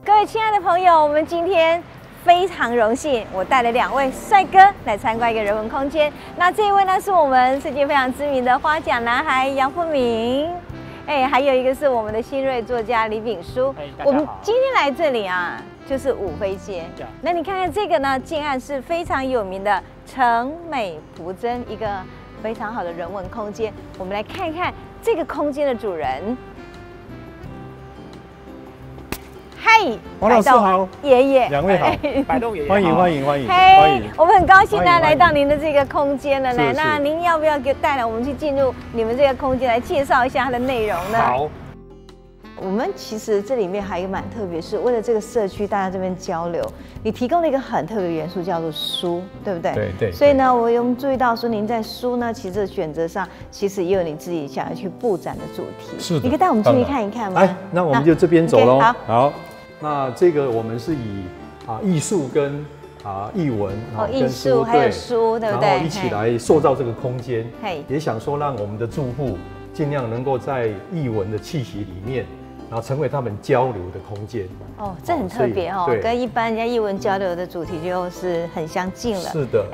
各位亲爱的朋友，我们今天非常荣幸，我带了2位帅哥来参观一个人文空间。那这一位呢，是我们世界非常知名的花甲男孩杨富明，还有一个是我们的新锐作家李炳书。我们今天来这里啊，就是五妃街。那你看看这个呢，建案是非常有名的成美蒲珍，一个非常好的人文空间。我们来看一看这个空间的主人。嗨，王老师好，爷爷，两位好，百栋爷爷，欢迎欢迎欢迎欢迎！我们很高兴呢来到您的这个空间了呢。是那您要不要带来我们去进入你们这个空间来介绍一下它的内容呢？好。我们其实这里面还有一个蛮特别，是为了这个社区大家这边交流，你提供了一个很特别的元素，叫做书，对不对？对对。所以呢，我有注意到说，您在书呢，其实这选择上，其实也有你自己想要去布展的主题。是的。你可以带我们进去看一看吗？来，那我们就这边走喽。好。那这个我们是以艺术跟艺文艺术还有书，对不对？然后一起来塑造这个空间。也想说让我们的住户尽量能够在艺文的气息里面。然后成为他们交流的空间哦，这很特别哦，跟一般人家艺文交流的主题就是很相近了。是的，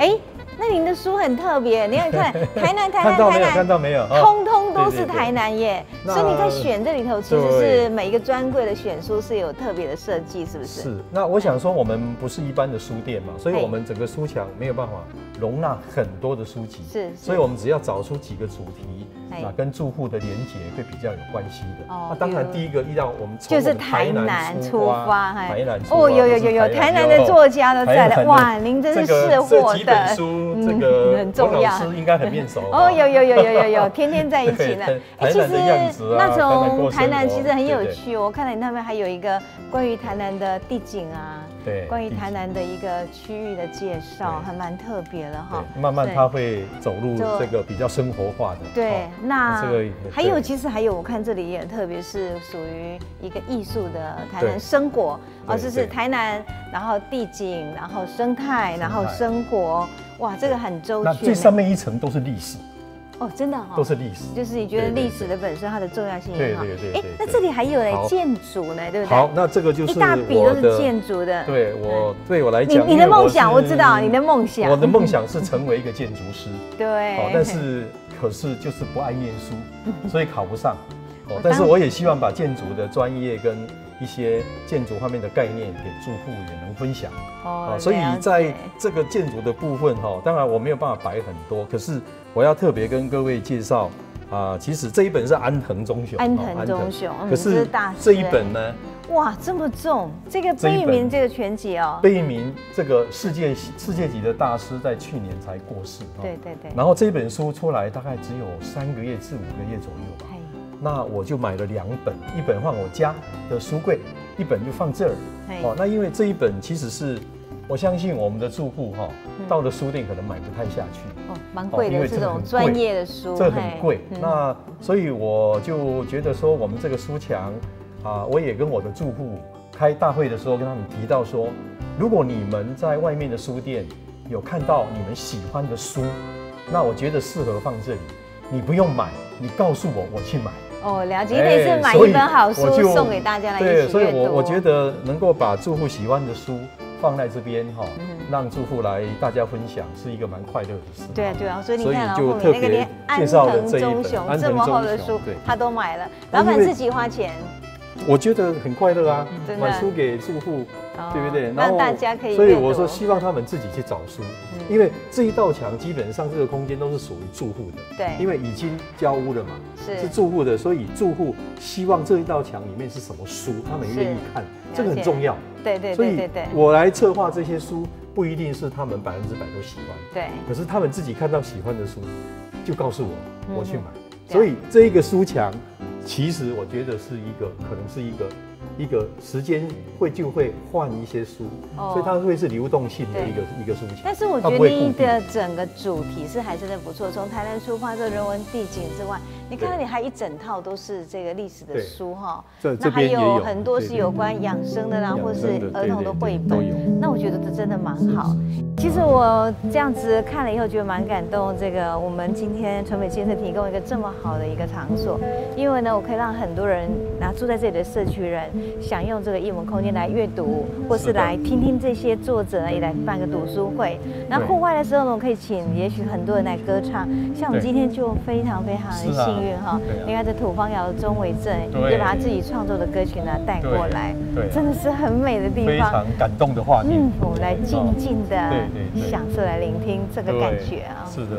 那您的书很特别，你看台南，看到没有？通通都是台南耶。所以你在选这里头，其实是每一个专柜的选书是有特别的设计，是不是？是。那我想说，我们不是一般的书店嘛，所以我们整个书墙没有办法容纳很多的书籍，是。所以我们只要找出几个主题。跟住户的连结会比较有关系的。那当然，第一个让我们就是台南出发，台南哦，有台南的作家都在了，哇，您真是识货的。这几本书，这个很重要，老师应该很面熟。哦，有，天天在一起呢。其实那从台南其实很有趣，我看到你那边还有一个关于台南的地景啊。对，关于台南的一个区域的介绍，还蛮特别的哈。慢慢它会走入这个比较生活化的。对，那这个还有，其实还有，我看这里也很特别，是属于一个艺术的台南生活哦，就是台南，然后地景，然后生态，然后生活，哇，这个很周全。那最上面一层都是历史。哦，真的哈，都是历史，就是你觉得历史的本身它的重要性对。那这里还有建筑呢，对不对？好，那这个就是一大笔都是建筑的。对我来讲，你的梦想我知道，你的梦想，我的梦想是成为一个建筑师。对，可是就是不爱念书，所以考不上。但是我也希望把建筑的专业跟一些建筑方面的概念给住户也能分享。所以在这个建筑的部分当然我没有办法摆很多，可是我要特别跟各位介绍其实这一本是安藤忠雄，可是这一本呢，哇，这么重！这个贝聿铭这个全集哦，贝聿铭这个世界级的大师在去年才过世，对。然后这本书出来大概只有3个月至5个月左右吧。那我就买了2本，一本放我家的书柜，一本就放这儿。那因为这一本其实是我相信我们的住户到了书店可能买不太下去。蛮贵的，这种专业的书，这很贵。那所以我就觉得说，我们这个书墙我也跟我的住户开大会的时候跟他们提到说，如果你们在外面的书店有看到你们喜欢的书，那我觉得适合放这里，你不用买，你告诉我，我去买。了解，等于是买一本好书送给大家来一起阅读。所以我觉得能够把住户喜欢的书放在这边让住户来大家分享，是一个蛮快乐的事。对，所以你看后面那个连安藤忠雄这么厚的书，他都买了，老板自己花钱。我觉得很快乐啊，买书给住户，对不对？让大家可以。所以我说希望他们自己去找书，因为这一道墙基本上这个空间都是属于住户的，对，因为已经交屋了嘛，是住户的，所以住户希望这一道墙里面是什么书，他们愿意看，这个很重要。对。所以我来策划这些书，不一定是他们100%都喜欢，对，可是他们自己看到喜欢的书，就告诉我，我去买。所以这一个书墙。其实我觉得是可能是一个时间就会换一些书，所以它会是流动性的一个书墙。但是我觉得你的整个主题是还真的不错，从台南出发，这人文地景之外，你看到你还一整套都是这个历史的书哈，这还有很多是有关养生的啦，或者是儿童的绘本，那我觉得这真的蛮好。其实我这样子看了以后，觉得蛮感动。这个我们今天纯美先生提供一个这么好的一个场所，因为呢，我可以让很多人住在这里的社区人享用这个艺文空间来阅读，或是来听听这些作者呢，也来办个读书会。那户外的时候呢，我可以请也许很多人来歌唱。像我们今天就非常的幸运哈，你看这土方窑的钟伟正也把他自己创作的歌曲呢带过来，真的是很美的地方，非常感动的画面。我们来静静的享受，来聆听这个感觉啊。是的。